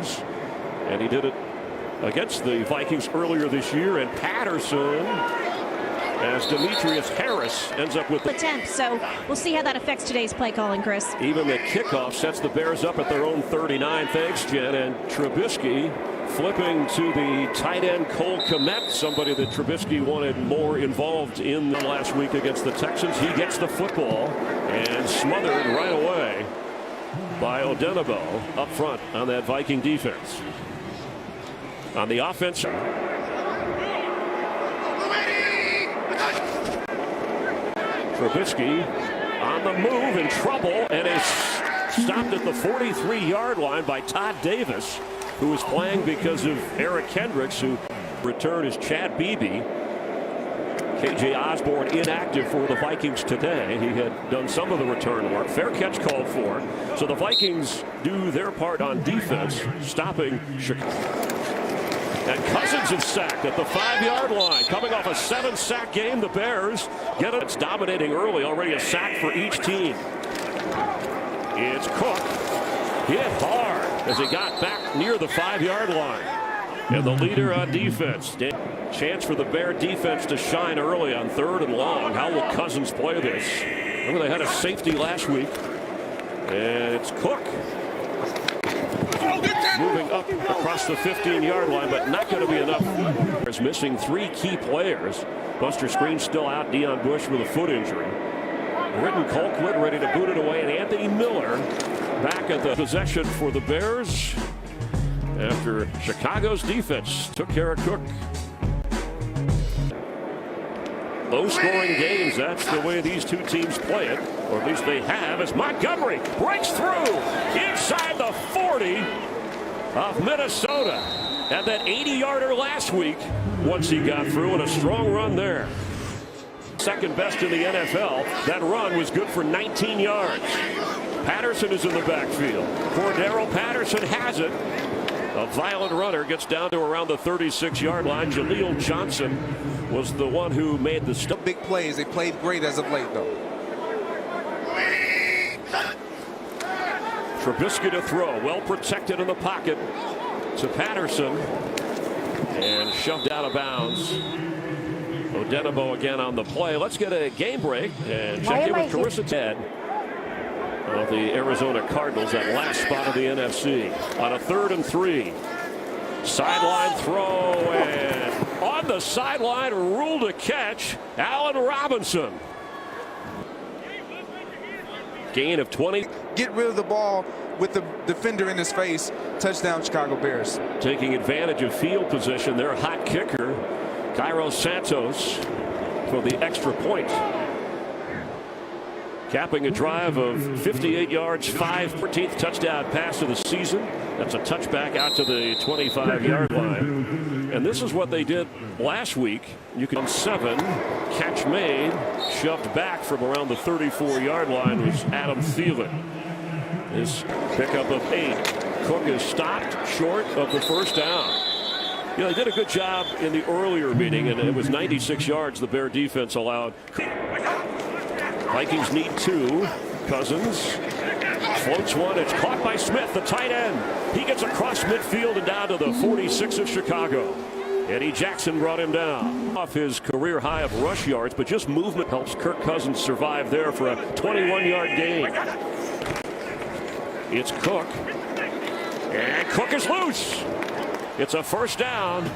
Bears, and he did it against the Vikings earlier this year. And Patterson, as Demetrius Harris ends up with the attempt. So we'll see how that affects today's play calling, Chris. Even the kickoff sets the Bears up at their own 39. Thanks, Jen. And Trubisky flipping to the tight end Cole Kmet, somebody that Trubisky wanted more involved in the last week against the Texans. He gets the football and smothered right away by Odenigbo up front on that Viking defense. On the offense, Trubisky on the move, in trouble, and is stopped at the 43-yard line by Todd Davis, who is playing because of Eric Kendricks, who returned as Chad Beebe. KJ Osborne inactive for the Vikings today. He had done some of the return work. Fair catch called for. So the Vikings do their part on defense, stopping Chicago. And Cousins is sacked at the 5-yard line. Coming off a 7-sack game, the Bears get it. It's dominating early, already a sack for each team. It's Cook, hit hard as he got back near the 5-yard line. And the leader on defense. Chance for the Bear defense to shine early on 3rd and long. How will Cousins play this? Remember, they had a safety last week. And it's Cook moving up across the 15-yard line, but not going to be enough. Is missing 3 key players. Buster Screen still out. Deion Bush with a foot injury. Britton Colquitt ready to boot it away, and Anthony Miller back at the possession for the Bears after Chicago's defense took care of Cook. Low-scoring games, that's the way these two teams play it, or at least they have, as Montgomery breaks through inside the 40 of Minnesota. Had that 80-yarder last week once he got through, and a strong run there. Second best in the NFL. That run was good for 19 yards. Patterson is in the backfield. Cordero Patterson has it. A violent runner gets down to around the 36-yard line. Jaleel Johnson was the one who made the stop. Big plays. They played great as of late, though. Trubisky to throw. Well protected in the pocket to Patterson. And shoved out of bounds. Odenigbo again on the play. Let's get a game break and check in with Carissa Ted of the Arizona Cardinals, that last spot of the NFC. On a 3rd and 3. Sideline throw, and on the sideline, ruled a catch, Allen Robinson. Gain of 20. Get rid of the ball with the defender in his face. Touchdown, Chicago Bears. Taking advantage of field position, their hot kicker, Cairo Santos, for the extra point. Capping a drive of 58 yards, 14th touchdown pass of the season. That's a touchback out to the 25-yard line. And this is what they did last week. You can 7, catch made, shoved back from around the 34-yard line was Adam Thielen. His pickup of 8. Cook is stopped short of the first down. You know, they did a good job in the earlier meeting, and it was 96 yards the Bear defense allowed. Vikings need 2. Cousins floats one. It's caught by Smith, the tight end. He gets across midfield and down to the 46 of Chicago. Eddie Jackson brought him down. Off his career high of rush yards, but just movement helps Kirk Cousins survive there for a 21-yard gain. It's Cook. And Cook is loose. It's a first down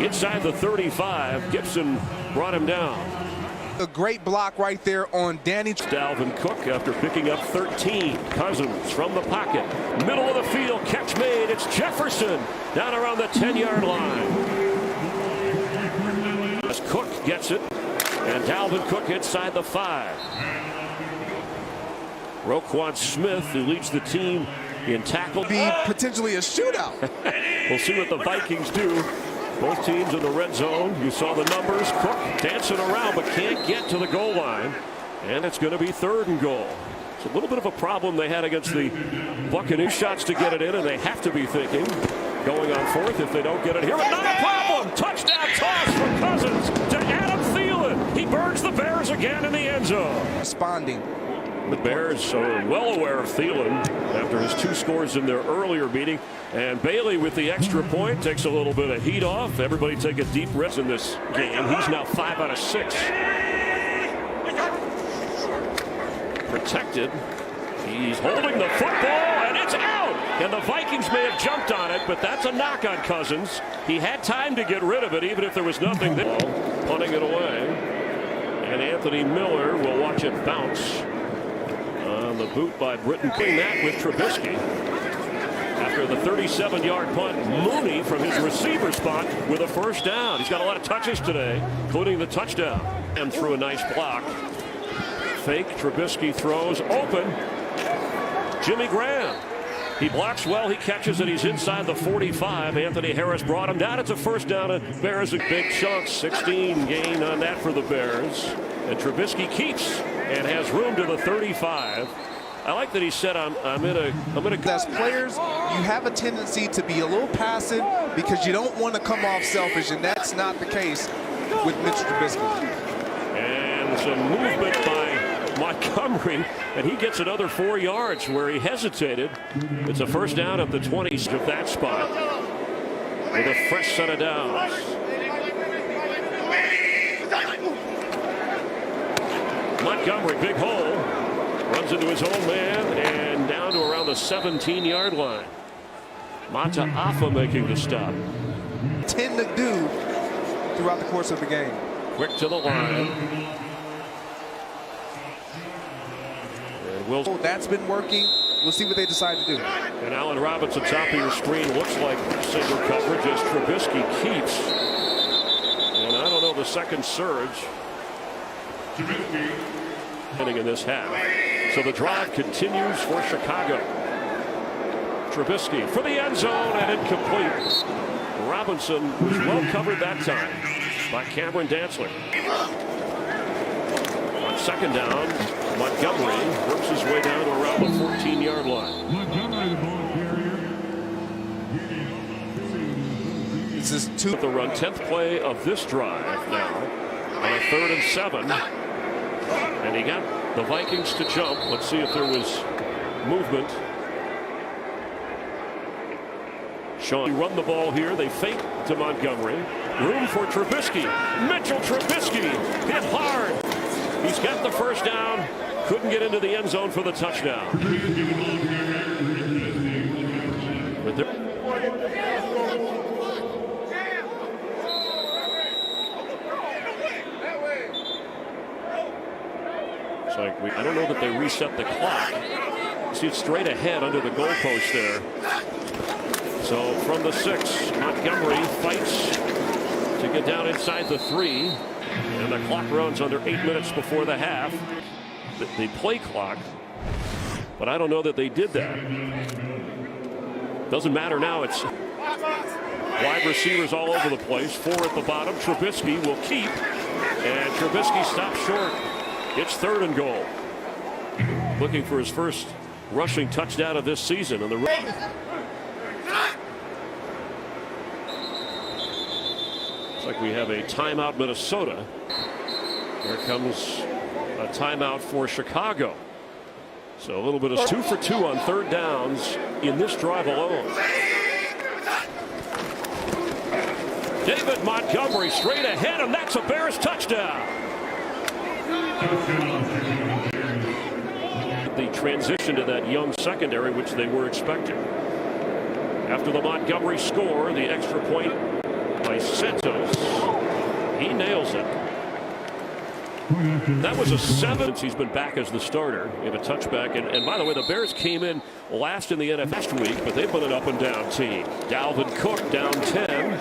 inside the 35. Gibson brought him down. A great block right there on Danny. Dalvin Cook after picking up 13. Cousins from the pocket. Middle of the field. Catch made. It's Jefferson down around the 10-yard line. As Cook gets it. And Dalvin Cook inside the 5. Roquan Smith, who leads the team in tackle. Be potentially a shootout. We'll see what the Vikings do. Both teams in the red zone. You saw the numbers. Cook dancing around but can't get to the goal line. And it's going to be 3rd and goal. It's a little bit of a problem they had against the Buccaneers. Shots to get it in, and they have to be thinking going on 4th if they don't get it here. But not a problem. Touchdown toss from Cousins to Adam Thielen. He burns the Bears again in the end zone. Responding. The Bears are well aware of Thielen after his 2 scores in their earlier meeting. And Bailey with the extra point takes a little bit of heat off. Everybody take a deep rest in this game. He's now 5 out of 6. Protected. He's holding the football, and it's out! And the Vikings may have jumped on it, but that's a knock on Cousins. He had time to get rid of it, even if there was nothing there. Punting it away. And Anthony Miller will watch it bounce on the boot by Britton. Putting that with Trubisky. After the 37-yard punt, Mooney from his receiver spot with a first down. He's got a lot of touches today, including the touchdown. And through a nice block. Fake, Trubisky throws open. Jimmy Graham. He blocks well, he catches it, he's inside the 45. Anthony Harris brought him down. It's a first down, and Bears a big chunk. 16 gain on that for the Bears. And Trubisky keeps and has room to the 35. I like that he said, I'm gonna. As players, you have a tendency to be a little passive because you don't want to come off selfish, and that's not the case with Mitchell Trubisky. And some movement by Montgomery, and he gets another 4 yards where he hesitated. It's a first down at the 20s of that spot with a fresh set of downs. Montgomery, big hole, runs into his own man and down to around the 17-yard line. Mata'afa making the stop. Tend to do throughout the course of the game. Quick to the line. That's been working. We'll see what they decide to do. And Allen Robinson, top of your screen, looks like single coverage as Trubisky keeps. And I don't know the second surge ending in this half. So the drive continues for Chicago. Trubisky for the end zone and incomplete. Robinson was well covered that time by Cameron Dantzler. On second down, Montgomery works his way down to around the 14-yard line. This is two. The run, 10th play of this drive now on a 3rd and 7. And he got the Vikings to jump. Let's see if there was movement. Sean run the ball here. They fake to Montgomery. Room for Trubisky. Mitchell Trubisky hit hard. He's got the first down. Couldn't get into the end zone for the touchdown. But it's like I don't know that they reset the clock. See it straight ahead under the goalpost there. So from the 6, Montgomery fights to get down inside the 3. And the clock runs under 8 minutes before the half. The play clock. But I don't know that they did that. Doesn't matter now. It's wide receivers all over the place. 4 at the bottom. Trubisky will keep. And Trubisky stops short. It's 3rd and goal. Looking for his first rushing touchdown of this season. And the looks like we have a timeout, Minnesota. Here comes a timeout for Chicago. So a little bit of 2 for 2 on 3rd downs in this drive alone. David Montgomery straight ahead, and that's a Bears touchdown. The transition to that young secondary, which they were expecting. After the Montgomery score, the extra point by Santos. He nails it. That was a 7. He's been back as the starter. We have a touchback. And by the way, the Bears came in last in the NFL last week, but they've been an up and down team. Dalvin Cook down 10.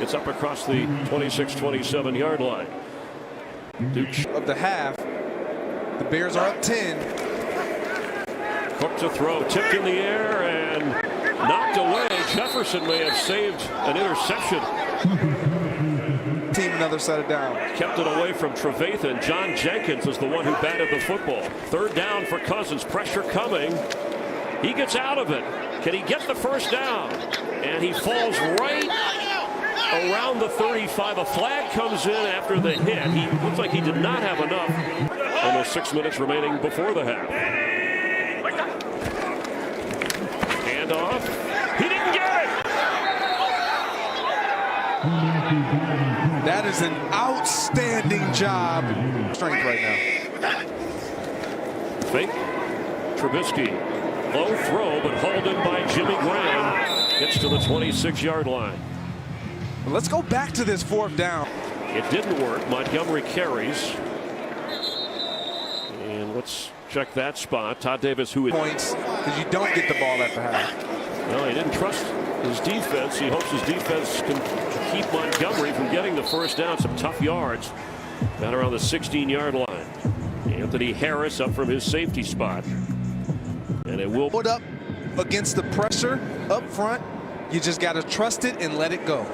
It's up across the 26-27 yard line. Of the half, the Bears are up 10. Cook to throw, tipped in the air and knocked away. Jefferson may have saved an interception. Team another set of down. Kept it away from Trevathan. John Jenkins is the one who batted the football. 3rd down for Cousins. Pressure coming. He gets out of it. Can he get the first down? And he falls right around the 35. A flag comes in after the hit. He looks like he did not have enough. Almost 6 minutes remaining before the half. Hand off. He didn't get it. That is an outstanding job. Strength right now. Fake. Trubisky. Low throw, but hauled in by Jimmy Graham. Gets to the 26-yard line. Let's go back to this 4th down. It didn't work. Montgomery carries. And let's check that spot. Todd Davis, who points because you don't get the ball at the half. Well, he didn't trust his defense. He hopes his defense can keep Montgomery from getting the first down. Some tough yards down around the 16-yard line. Anthony Harris up from his safety spot. And it will put up against the pressure up front. You just got to trust it and let it go.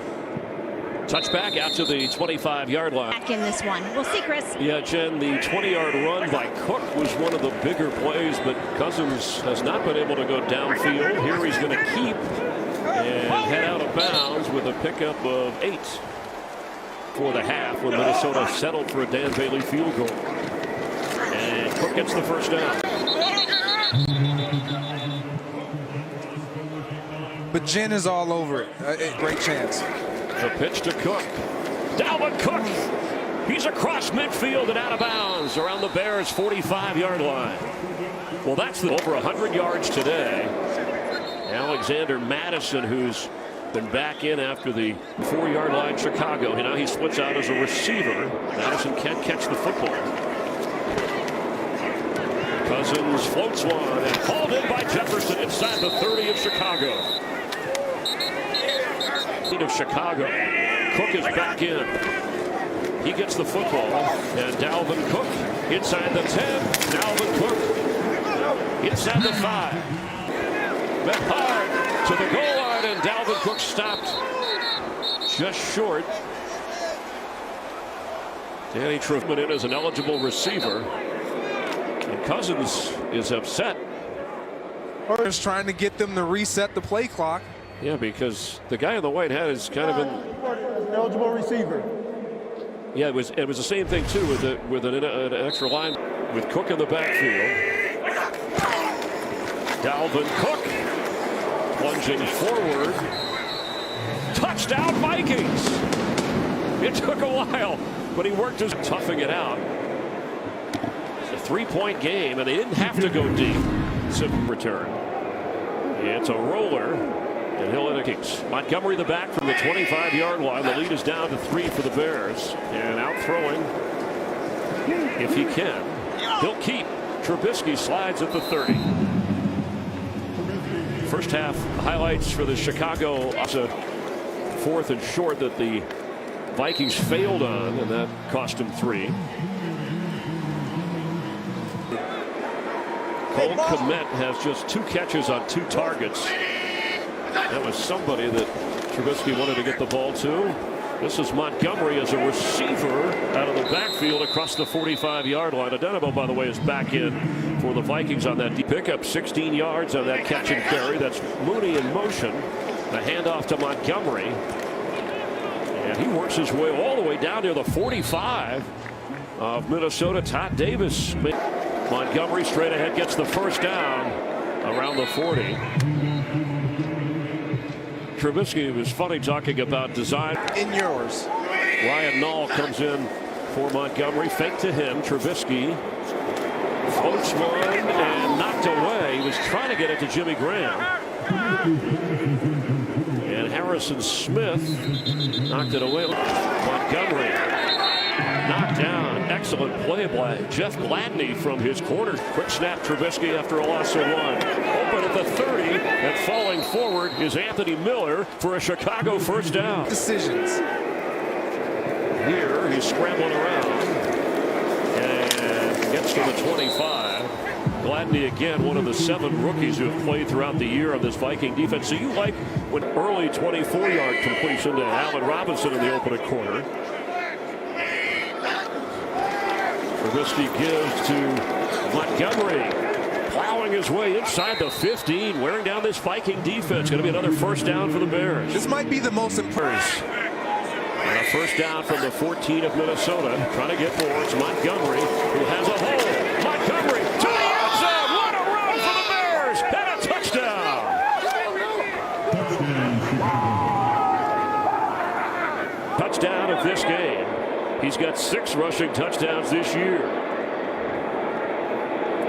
Touchback out to the 25-yard line. Back in this one. We'll see, Chris. Yeah, Jen, the 20-yard run by Cook was one of the bigger plays, but Cousins has not been able to go downfield. Here he's going to keep and head out of bounds with a pickup of 8 for the half when Minnesota settled for a Dan Bailey field goal. And Cook gets the first down. But Jen is all over it. Great chance. The pitch to Cook. Dalvin Cook. He's across midfield and out of bounds around the Bears' 45-yard line. Well, that's over 100 yards today. Alexander Madison, who's been back in after the 4-yard line Chicago. Now he splits out as a receiver. Madison can't catch the football. Cousins floats one and hauled in by Jefferson inside the 30 of Chicago. Of Chicago. Cook is back in. He gets the football, and Dalvin Cook inside the 10. Dalvin Cook inside the 5. Met hard to the goal line, and Dalvin Cook stopped just short. Danny Truman in as an eligible receiver, and Cousins is upset. Just trying to get them to reset the play clock. Yeah, because the guy in the white hat is kind of an eligible receiver. Yeah, it was the same thing too with an extra line with Cook in the backfield. Dalvin Cook plunging forward. Touchdown Vikings. It took a while, but he worked his toughing it out. It's a 3-point game, and they didn't have to go deep. Simple return. It's a roller. And he'll hit a kicks. Montgomery the back from the 25-yard line. The lead is down to 3 for the Bears. And out throwing, if he can, he'll keep. Trubisky slides at the 30. First half highlights for the Chicago. It's a 4th and short that the Vikings failed on, and that cost him 3. Cole Kmet has just 2 catches on 2 targets. That was somebody that Trubisky wanted to get the ball to. This is Montgomery as a receiver out of the backfield across the 45-yard line. Adenabo, by the way, is back in for the Vikings on that deep pickup. 16 yards on that catch and carry. That's Mooney in motion. The handoff to Montgomery. And he works his way all the way down near the 45 of Minnesota. Todd Davis. Montgomery straight ahead gets the first down around the 40. Trubisky was funny talking about design. In yours. Ryan Nall comes in for Montgomery. Fake to him. Trubisky floats one and knocked away. He was trying to get it to Jimmy Graham. And Harrison Smith knocked it away. Montgomery knocked down. Excellent play by Jeff Gladney from his corner. Quick snap Trubisky after a loss of 1. Open at the 30 and falling forward is Anthony Miller for a Chicago first down. Decisions. Here he's scrambling around and gets to the 25. Gladney again, one of the 7 rookies who have played throughout the year on this Viking defense. So you like when early 24-yard completion to Allen Robinson in the opening corner. Trubisky gives to Montgomery, plowing his way inside the 15, wearing down this Viking defense. Going to be another first down for the Bears. This might be the most impressive. And a first down from the 14 of Minnesota. Trying to get more. It's Montgomery who has a hole. Montgomery to the end zone. What a run for the Bears. And a touchdown. Touchdown of this game. He's got 6 rushing touchdowns this year.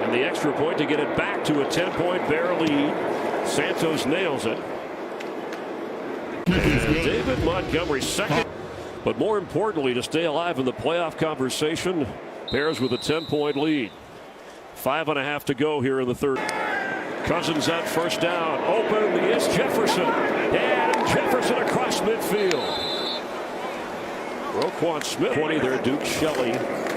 And the extra point to get it back to a 10-point Bear lead. Santos nails it. And David Montgomery second. But more importantly, to stay alive in the playoff conversation, Bears with a 10-point lead. 5.5 to go here in the third. Cousins at first down. Open is Jefferson. And Jefferson across midfield. Roquan Smith. 20 there. Duke Shelley.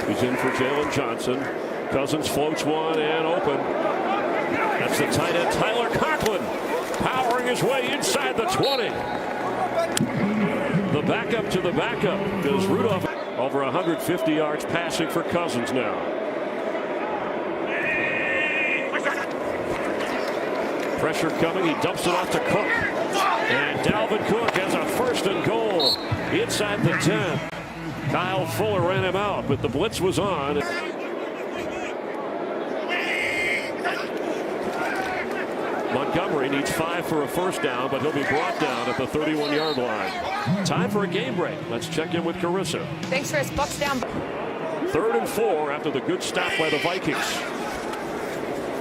He's in for Jalen Johnson. Cousins floats one and open. That's the tight end Tyler Conklin powering his way inside the 20. The backup to the backup is Rudolph. Over 150 yards passing for Cousins now. Pressure coming. He dumps it off to Cook. And Dalvin Cook has a first and goal inside the 10. Kyle Fuller ran him out, but the blitz was on. Montgomery needs 5 for a first down, but he'll be brought down at the 31-yard line. Time for a game break. Let's check in with Carissa. Thanks, Chris. Bucks down. 3rd and 4 after the good stop by the Vikings.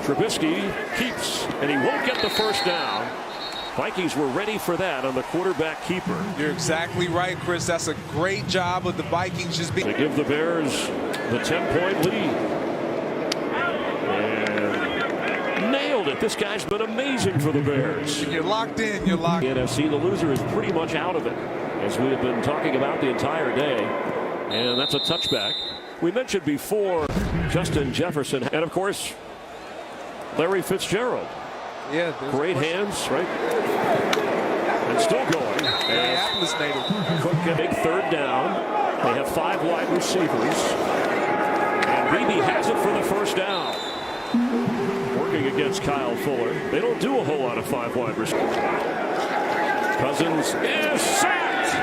Trubisky keeps, and he won't get the first down. Vikings were ready for that on the quarterback keeper. You're exactly right, Chris. That's a great job of the Vikings just being. They give the Bears the 10-point lead. And nailed it. This guy's been amazing for the Bears. You're locked in. You're locked in. The NFC, the loser is pretty much out of it, as we have been talking about the entire day. And that's a touchback. We mentioned before Justin Jefferson, and of course, Larry Fitzgerald. Yeah, great hands, right? And still going. Minneapolis native. Cook a big 3rd down. They have 5 wide receivers. And Beebe has it for the first down. Working against Kyle Fuller. They don't do a whole lot of 5 wide receivers. Cousins is sacked.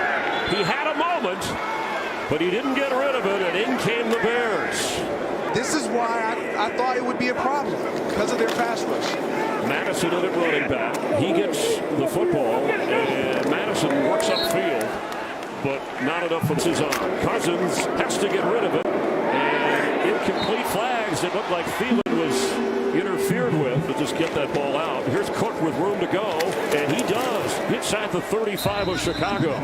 He had a moment, but he didn't get rid of it, and in came the Bears. This is why I thought it would be a problem, because of their pass rush. Madison in at running back. He gets the football, and Madison works upfield, but not enough from his arm. Cousins has to get rid of it, and incomplete flags. It looked like Thielen was interfered with to just get that ball out. Here's Cook with room to go, and he does. Inside the 35 of Chicago.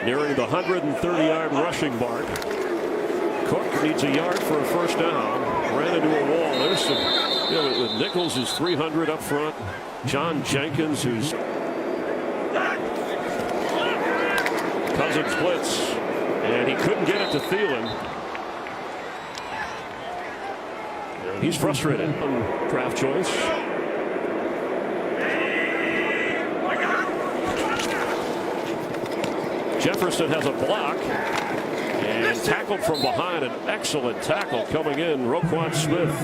Nearing the 130-yard rushing mark. Cook needs a yard for a first down. Ran into a wall. There's some, with Nichols who's 300 up front. John Jenkins, who's Cousins blitz, and he couldn't get it to Thielen. And he's frustrated on draft choice. Jefferson has a block. And tackled from behind. An excellent tackle coming in. Roquan Smith,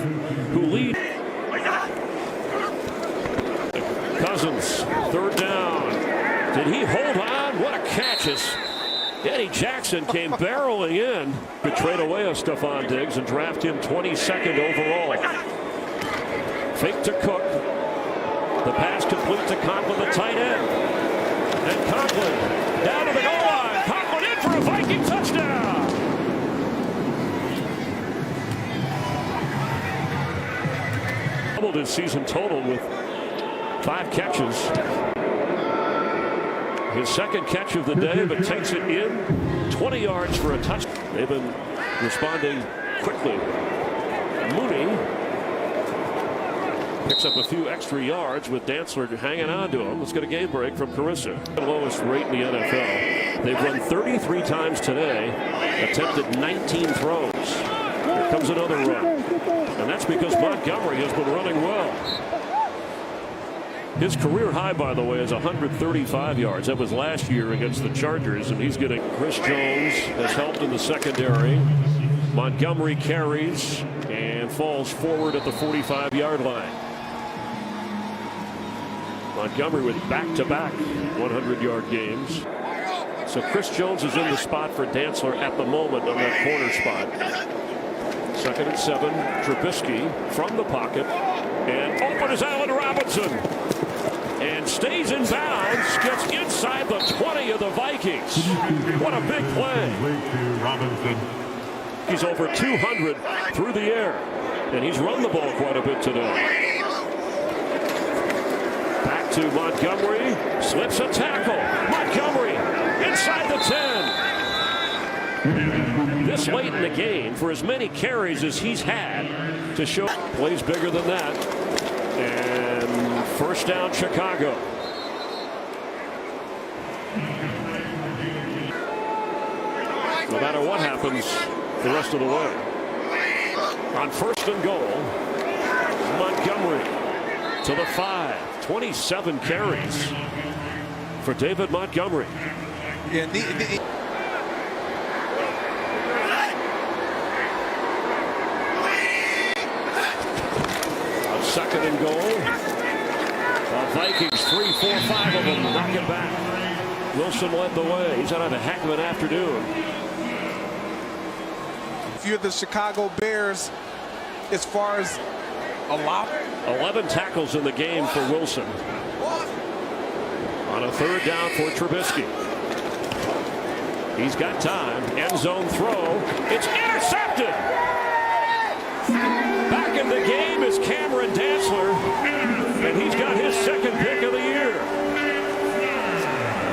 who lead. Cousins, 3rd down. Did he hold on? What a catch. Eddie Jackson came barreling in to trade away a Stephon Diggs and draft him 22nd overall. Fake to Cook. The pass complete to Conklin, the tight end. And Conklin down to the goal line. Conklin in for a Viking touchdown. Doubled his season total with 5 catches. His second catch of the day, but takes it in 20 yards for a touchdown. They've been responding quickly. Mooney picks up a few extra yards with Dantzler hanging on to him. Let's get a game break from Carissa. The lowest rate in the NFL. They've run 33 times today, attempted 19 throws. Here comes another run. And that's because Montgomery has been running well. His career high, by the way, is 135 yards. That was last year against the Chargers, and he's getting. Chris Jones has helped in the secondary. Montgomery carries and falls forward at the 45-yard line. Montgomery with back-to-back 100-yard games. So Chris Jones is in the spot for Dantzler at the moment on that corner spot. 2nd and 7. Trubisky from the pocket. And open is Allen Robinson. And stays in bounds. Gets inside the 20 of the Vikings. What a big play. He's over 200 through the air. And he's run the ball quite a bit today. Back to Montgomery. Slips a tackle. Montgomery inside the 10. This late in the game, for as many carries as he's had to show, plays bigger than that. And first down, Chicago. No matter what happens the rest of the way. On 1st and goal, Montgomery to the 5. 27 carries for David Montgomery. Yeah, on 2nd and goal, the Vikings 3, 4, 5 of them knock it back. Wilson led the way. He's had a heck of an afternoon. if you're the Chicago Bears, as far as a lot. 11 tackles in the game for Wilson. On a 3rd down for Trubisky. He's got time. End zone throw. It's intercepted. Back in the game is Cameron Dantzler. And he's got his 2nd pick